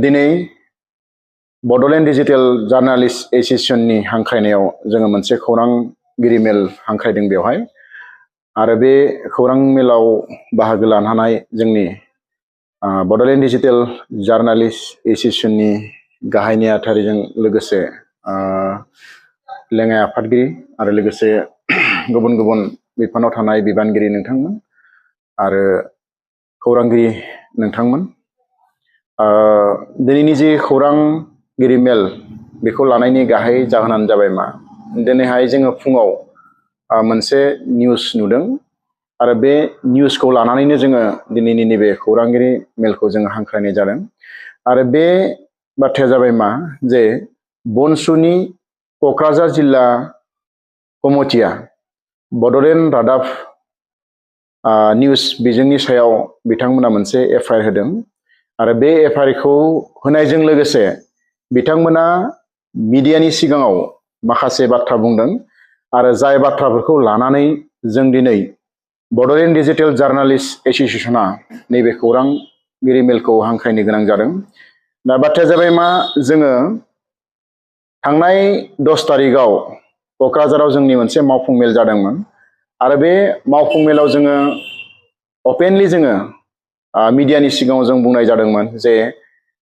दिनै Bodoland digital journalist एसोसिएशननि हांख्रायनायाव जोङो मोनसे खौरांगिरि मेल हांख्रायदों बेवहाय आरो बे खौरां मेलाव बाहागो लानो हानाय जोंनि बड'लेण्ड डिजिटेल जार्नालिस्ट एसोसिएशननि गाहाय नेहाथारिजों लोगोसे लेङाइ आफादगिरि आरो लोगोसे गुबुन गुबुन बिफानाव थानाय बिबानगिरि नोंथांमोन आरो खौरांगिरि नोंथांमोन दिनैनि जे खौरांगिरि मेल बेखौ लानायनि गाहाय जाहोनानो जाबाय मा दिनैहाय जोङो फुङाव मोनसे निउस नुदों आरो बे निउसखौ लानानैनो जोङो दिनैनि नैबे खौरांगिरि मेलखौ जोङो हांख्रायनाय जादों आरो बे बाथ्राया जाबाय मा जे बनसुनि क'क्राझार जिल्ला कमिटिया बड'लेण्ड रादाब निउस बिजोंनि सायाव बिथांमोना मोनसे एफआइआर होदों आरो बे एफआइआरखौ होनायजों लोगोसे बिथांमोना मिडियानि सिगाङाव माखासे बाथ्रा बुंदों आरो जाय बाथ्राफोरखौ लानानै जों दिनै बड'लेण्ड डिजिटेल जार्नालिस्ट एसोसिएशना नैबे खौरांगिरि मेलखौ हांख्रायनो गोनां जादों। दा बाथ्राया जाबाय मा जोङो थांनाय 10 तारिखआव क'क्राझाराव जोंनि मोनसे मावफुं मेल जादोंमोन आरो बे मावफुं मेलाव जोङो अपेनलि जोङो मिडियानि सिगाङाव जों बुंनाय जादोंमोन जे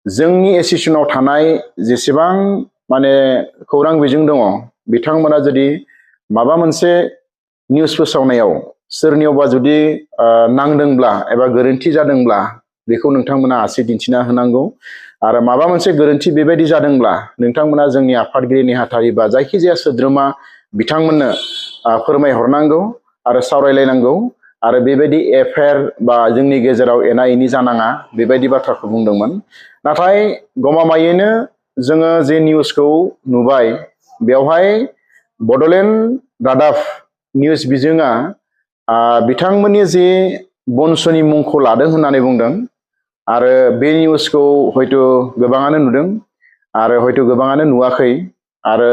जोंनि एसोसिएशनाव थानाय जेसेबां माने खौरां बिजों दङ बिथांमोना जुदि माबा मोनसे निउस फोसावनायाव सोरनियावबा जुदि नांदोंब्ला एबा गोरोन्थि जादोंब्ला बेखौ नोंथांमोना आसि दिन्थिना होनांगौ आरो माबा मोनसे गोरोन्थि बेबायदि जादोंब्ला नोंथांमोना जोंनि आफादगिरि नेहाथारि बा जायखिजाया सोद्रोमा बिथांमोननो फोरमायहरनांगौ आरो सावरायलायनांगौ आरो बेबायदि एफआइआर बा जोंनि गेजेराव एना एनि जानाङा बेबायदि बाथ्राखौ बुंदोंमोन। नाथाय गमामायैनो जोङो जे निउसखौ नुबाय बेवहाय बड'लेण्ड रादाब निउस बिजोङा बिथांमोननि जे बनसुनि मुंखौ लादों होननानै बुंदों आरो बे निउसखौ हयथ' गोबाङानो नुदों आरो हयथ' गोबाङानो नुवाखै आरो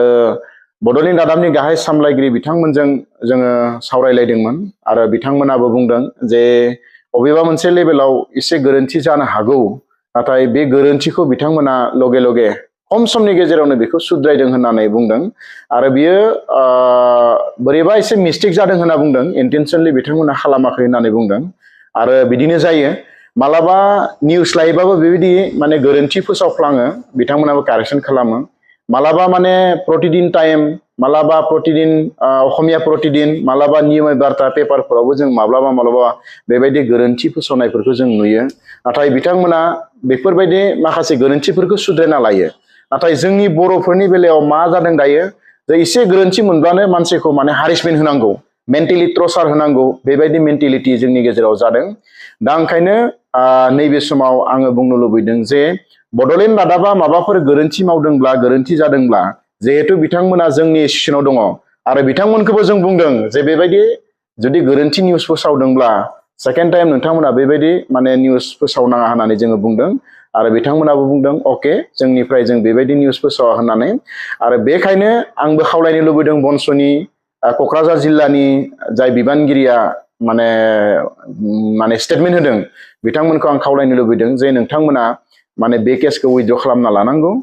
बड'लेण्ड रादाबनि गाहाय सामलायगिरि बिथांमोनजों जोङो सावरायलायदोंमोन आरो बिथांमोनाबो बुंदों जे बबेबा मोनसे लेभेलाव एसे गोरोन्थि जानो हागौ नाथाय बे गोरोन्थिखौ बिथांमोना लगे लगे खम समनि गेजेरावनो बेखौ सुद्रायदों होननानै बुंदों आरो बियो बोरैबा एसे मिस्टेक जादों होनना बुंदों इन्टेनसनलि बिथांमोना खालामाखै होननानै बुंदों आरो बिदिनो जायो मालाबा निउस लायोबाबो बेबायदि माने गोरोन्थि फोसावफ्लाङो बिथांमोनाबो कारेक्सन खालामो मालाबा माने प्रतिदिन टाइम मालाबा प्रतिदिन असमिया प्रतिदिन मालाबा नियम बार्ता पेपारफोरावबो जों माब्लाबा बेबायदि गोरोन्थि फोसावनायफोरखौ जों नुयो नाथाय बिथांमोना बेफोरबायदि माखासे गोरोन्थिफोरखौ सुद्रायना लायो नाथाय जोंनि बर'फोरनि बेलायाव मा जादों दायो जे एसे गोरोन्थि मोनब्लानो मानसिखौ माने हारेसमेन्ट होनांगौ मेन्टेलि टर्चार होनांगौ बेबायदि मेन्टेलिटि जोंनि गेजेराव जादों। दा ओंखायनो नैबे समाव आङो बुंनो लुबैदों जे बड'लेण्ड रादाबा माबाफोर गोरोन्थि मावदोंब्ला गोरोन्थि जादोंब्ला जिहेथु बिथांमोना जोंनि एसोसिएशनाव दङ आरो बिथांमोनखौबो जों बुंदों जे बेबायदि जुदि गोरोन्थि निउस फोसावदोंब्ला सेकेन्ड टाइम नोंथांमोना बेबायदि माने निउस फोसावनाङा होननानै जोङो बुंदों आरो बिथांमोनाबो बुंदों अके जोंनिफ्राय जों बेबायदि निउस फोसावा होननानै आरो बेखायनो आंबो खावलायनो लुबैदों बनसुनि क'क्राझार जिल्लानि जाय बिबानगिरिया माने स्टेटमेन्ट होदों बिथांमोनखौ आं खावलायनो लुबैदों जे नोंथांमोना माने बे केसखौ उइथड्र खालामना लानांगौ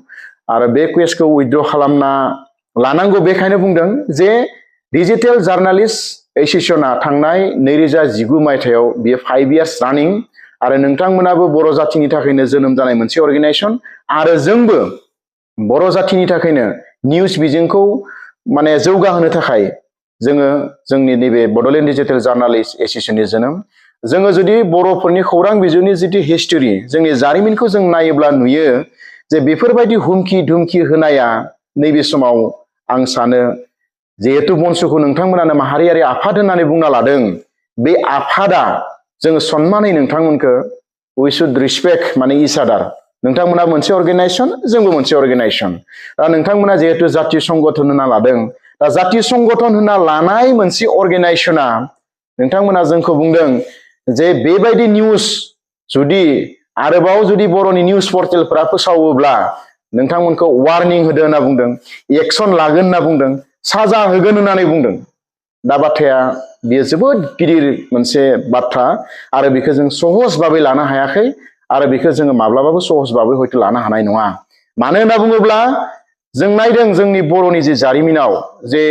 आरो बे केसखौ उइथड्र खालामना लानांगौ बेखायनो बुंदों जे डिजिटेल जार्नालिस्ट एसोसिएशना थांनाय 2019 मायथाइयाव बियो 5 इयार्स रानिं आरो नोंथांमोनाबो बर' जातिनि थाखायनो जोनोम जानाय मोनसे अर्गेनाइजेसन आरो जोंबो बर' जातिनि थाखायनो निउस बिजोंखौ माने जौगाहोनो थाखाय जोङो जोंनि नैबे बड'लेण्ड डिजिटेल जार्नालिस्ट एसोसिएशननि जोनोम जोङो जुदि बर'फोरनि खौरां बिजोंनि जिथु हिस्टरि जोंनि जारिमिनखौ जों नायोब्ला नुयो जे बेफोरबायदि हुमखि धुमखि होनाया नैबे समाव आं सानो जिहेतु बनसुखौ नोंथांमोनानो माहारियारि आफाद होननानै बुंना लादों बे आफादा जोङो सन्मानै नोंथांमोनखौ वी शुड रिसपेक्ट माने इच आदार नोंथांमोना मोनसे अर्गेनाइजेसन जोंबो मोनसे अर्गेनाइजेसन दा नोंथांमोना जिहेतु जातीय संगठन होनना लादों दा जातीय संगठन होनना लानाय मोनसे अर्गेनाइजेसना नोंथांमोना जोंखौ बुंदों जे बेबायदि निउस जुदि आरोबाव जुदि बर'नि निउस पर्टेलफोरा फोसावोब्ला नोंथांमोनखौ वार्निं होदो होनना बुंदों एक्सन लागोन होनना बुंदों साजा होगोन होननानै बुंदों दा बाथ्राया बेयो जोबोद गिदिर मोनसे बाथ्रा आरो बेखौ जों सहज भाबै लानो हायाखै आरो बेखौ जोङो माब्लाबाबो सहसबाबो हयथ' लानो हानाय नङा। मानो होनना बुङोब्ला जों नायदों जोंनि बर'नि जे जारिमिनाव जे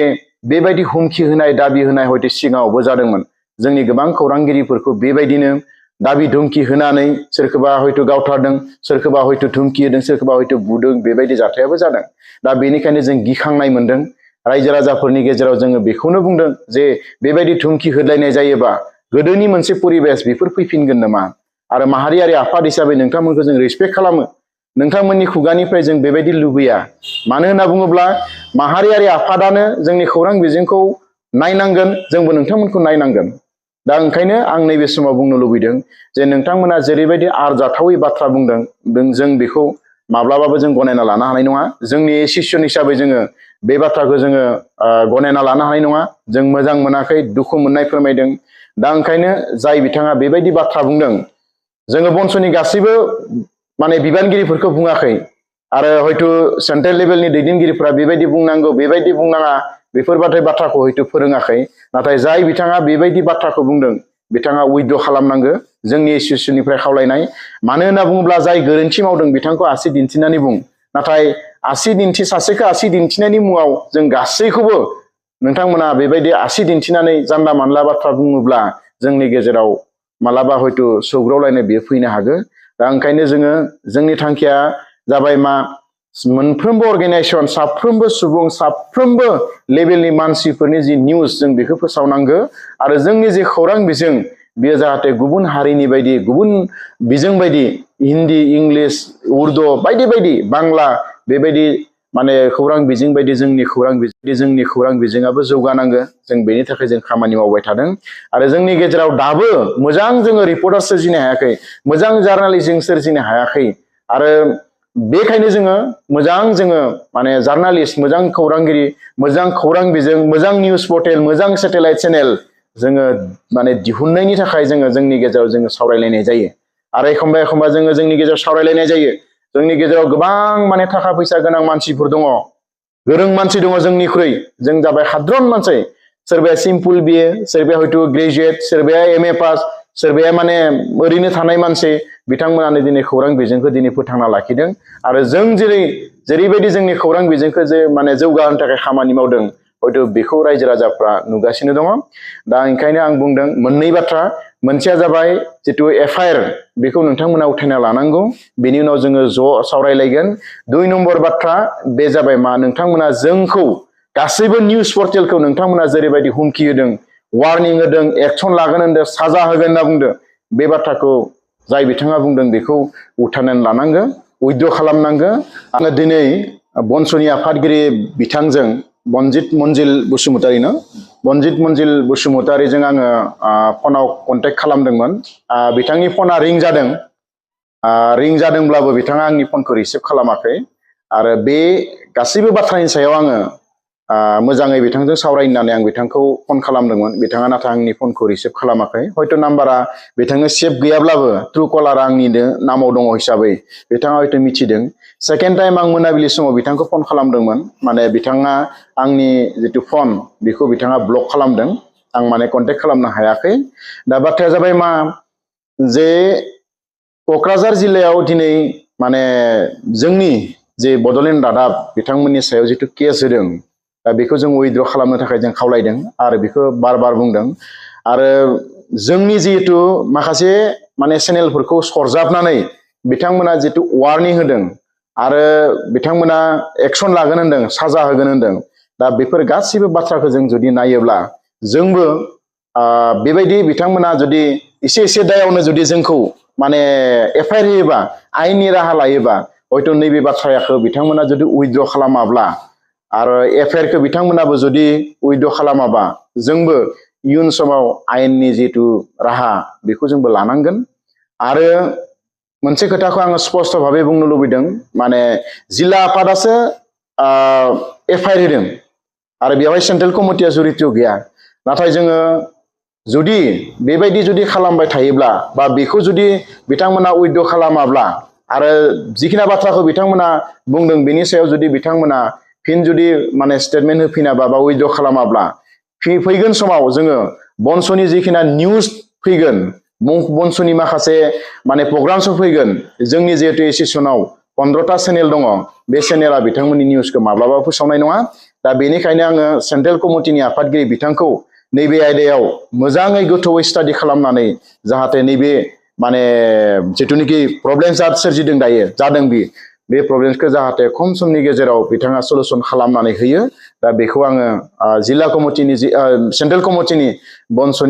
बेबायदि हुमखि होनाय दाबि होनाय हयथ' सिगाङावबो जादोंमोन। जोंनि गोबां खौरांगिरिफोरखौ बेबायदिनो दाबि धुमखि होनानै सोरखौबा हयथ' गावथारदों, सोरखौबा हयथ' धुमखि होदों, सोरखौबा हयथ' बुदों, बेबायदि जाथायाबो जादों। दा बेनिखायनो जों गिखांनाय मोनदों। रायजो राजाफोरनि गेजेराव जोङो बेखौनो बुंदों जे बेबायदि धुमखि होलायनाय जायोबा गोदोनि मोनसे परिबेस बेफोर फैफिनगोन नामा? आरो माहारियारि आफाद हिसाबै नोंथांमोनखौ जों रेसपेक्ट खालामो। नोंथांमोननि खुगानिफ्राय जों बेबायदि लुबैया। मानो होनना बुङोब्ला माहारियारि आफादानो जोंनि खौरां बिजोंखौ नायनांगोन, जोंबो नोंथांमोनखौ नायनांगोन। दा ओंखायनो आं नैबे समाव बुंनो लुबैदों जे नोंथांमोना जेरैबायदि आरजाथावै बाथ्रा बुंदों, जों बेखौ माब्लाबाबो जों गनायना लानो हानाय नङा। जोंनि एसोसिएसन हिसाबै जोङो बे बाथ्राखौ जोङो गनायना लानो हानाय नङा। जों मोजां मोनाखै, दुखु मोननाय फोरमायदों। दा ओंखायनो जाय बिथाङा बेबायदि बाथ्रा बुंदों, जोङो बन्स'नि गासैबो माने बिबानगिरिफोरखौ बुङाखै आरो हयथ' सेन्ट्रेल लेभेलनि दैदेनगिरिफोरा बेबायदि बुंनांगौ, बेबायदि बुंनाङा, बेफोरबायदि बाथ्राखौ हयथ' फोरोङाखै। नाथाय जाय बिथाङा बेबायदि बाथ्राखौ बुंदों, बिथाङा उइद्र' खालामनांगौ, जोंनि एसोसिएसननिफ्राय खावलायनाय। मानो होनना बुङोब्ला जाय गोरोन्थि मावदों बिथांखौ आसि दिन्थिनानै बुं। नाथाय सासेखौ आसि दिन्थिनायनि मुङाव जों गासैखौबो नोंथांमोना बेबायदि आसि दिन्थिनानै जानला मानला बाथ्रा बुङोब्ला जोंनि गेजेराव मालाबा हयथ' सौग्रावलायनाय बेयो फैनो हागौ। दा ओंखायनो जोंनि थांखिया जाबाय मा, मोनफ्रोमबो अर्गेनाइजेसन, साफ्रोमबो सुबुं, साफ्रोमबो लेभेलनि मानसिफोरनि जि निउस जों बेखौ फोसावनांगौ। आरो जोंनि जे खौरां बिजों बेयो जाहाथे गुबुन हारिनि बायदि, गुबुन बिजों बायदि हिन्दी, इंलिस, उर्दु बायदि बायदि, बांला बेबायदि माने खौरां बिजों बायदि जोंनि खौरां बिजोङाबो जौगानांगौ। जों बेनि थाखाय जों खामानि मावबाय थादों। आरो जोंनि गेजेराव दाबो मोजां जोङो रिपर्टार सोरजिनो हायाखै, मोजां जार्नालिस्ट सोरजिनो हायाखै। आरो बेखायनो जोङो माने जार्नालिस्ट, मोजां खौरांगिरि, मोजां खौरां बिजों, मोजां निउस पर्टेल, मोजां सेटेलाइट चेनेल जोङो माने दिहुननायनि थाखाय जोंनि गेजेराव जोङो सावरायलायनाय जायो। आरो एखमबा एखमबा जोङो जोंनि गेजेराव सावरायलायनाय जायो। जोंनि गेजेराव गोबां माने थाखा फैसा गोनां मानसिफोर दङ, गोरों मानसि दङ जोंनिख्रुइ। जों जाबाय हाद्रन मानसि। सोरबाया सिम्पोल बिए, सोरबाया हयथ' ग्रेजुवेट, सोरबाया MA पास, सोरबाया माने ओरैनो थानाय मानसि। बिथांमोनानो दिनै खौरां बिजोंखौ दिनै फोथांना लाखिदों। आरो जों जेरैबायदि जोंनि खौरां बिजोंखौ माने जौगाहोनो थाखाय खामानि मावदों, हयथ' बेखौ रायजो राजाफ्रा नुगासिनो दङ। दा ओंखायनो आं बुंदों मोननै बाथ्रा। मोनसेया जाबाय जिथु FIR, बेखौ नोंथांमोना उथायना लानांगौ। बेनि उनाव जोङो ज' सावरायलायगोन। 2 नम्बर बाथ्रा बे जाबाय मा, नोंथांमोना जोंखौ गासैबो निउस पर्टेलखौ नोंथांमोना जेरैबायदि हुमखि होदों, वार्निं होदों, एक्सन लागोन होनदों, साजा होगोन होनना बुंदों, बे बाथ्राखौ जाय बिथाङा बुंदों बेखौ उथायनानै लानांगौ, उइद्र' खालामनांगौ। आङो दिनै बन्स'नि आफादगिरि बिथांजों बनजित मन्जिल बसुमतारिजों आङो फनाव कन्टेक्ट खालामदोंमोन। बिथांनि फना रिं जादों। रिं जादोंब्लाबो बिथाङा आंनि फनखौ रिसिभ खालामाखै। आरो बे गासैबो बाथ्रानि सायाव आङो मोजाङै बिथांजों सावरायनो होननानै आं बिथांखौ फन खालामदोंमोन। बिथाङा नाथाय आंनि फनखौ रिसिभ खालामाखै। हयथ' नाम्बारा बिथांनो सेभ गैयाब्लाबो ट्रु कलार आंनिनो नामाव दङ हिसाबै बिथाङा हयथ' मिथिदों। सेकेन्ड टाइम आं मोनाबिलि समाव बिथांखौ फन खालामदोंमोन। माने बिथाङा आंनि जिथु फन बेखौ बिथाङा ब्लक खालामदों। आं माने कन्टेक्ट खालामनो हायाखै। दा बाथ्राया जाबाय मा, जे क'क्राझार जिल्लायाव दिनै माने जोंनि जे बड'लेण्ड रादाब बिथांमोननि सायाव जिथु केस होदों, दा बेखौ जों उइद्र' खालामनो थाखाय जों खावलायदों। आरो बेखौ बार बार बुंदों। आरो जोंनि जिहेतु माखासे माने चेनेलफोरखौ सरजाबनानै बिथांमोना जितु वार्निं होदों आरो बिथांमोना एक्सन लागोन होनदों, साजा होगोन होनदों। दा बेफोर गासैबो बाथ्राखौ जों जुदि नायोब्ला जोंबो बेबायदि बिथांमोना जुदि एसे दायावनो जुदि जोंखौ माने FIR होयोबा, आयेननि राहा लायोबा, हयथ' नैबे बाथ्राखौ बिथांमोना जुदि उइद्र' खालामाब्ला आरो FIR बिथांमोनाबो जुदि उइद्र' खालामाबा, जोंबो इयुन समाव आयेननि जिथु राहा बेखौ जोंबो लानांगोन। आरो मोनसे खोथाखौ आङो स्पष्ट भाबै बुंनो लुबैदों, माने जिल्ला आफादासो FIR होदों आरो बेवहाय सेन्ट्रेल कमिटिया जुरित' गैया। नाथाय जोङो जुदि बेबायदि जुदि खालामबाय थायोब्ला, बा बेखौ जुदि बिथांमोना उइद्र' खालामाब्ला, आरो जिखिना बाथ्राखौ बिथांमोना बुंदों बेनि सायाव जुदि बिथांमोना फिन जुदि माने स्टेटमेन्ट होफिनाबा बा उइद्र' खालामाब्ला, फैगोन समाव जोङो बन्स'नि जिखिना निउस फैगोन, बंस'नि माखासे माने प्रग्रामसफोर फैगोन जोंनि जिहेतु एसेसनाव 15टा चेनेल दङ बे चेनेला बिथांमोननि निउसखौ माब्लाबा फोसावनाय नङा दा बेनिखायनो आङो सेन्ट्रेल कमिटिनि आफादगिरि बिथांखौ नैबे आयदायाव मोजाङै गोथौयै स्टाडि खालामनानै जाहाथे नैबे माने जिथुनिखि प्रब्लेम सोरजिदों दायो जादों बे प्रब्लेमखौ जाहाथे खम समनि गेजेराव बिथाङा सलुसन खालामनानै होयो दा बेखौ आङो जिल्ला कमिटिनि सेन्ट्रेल कमिटिनि बंस'नि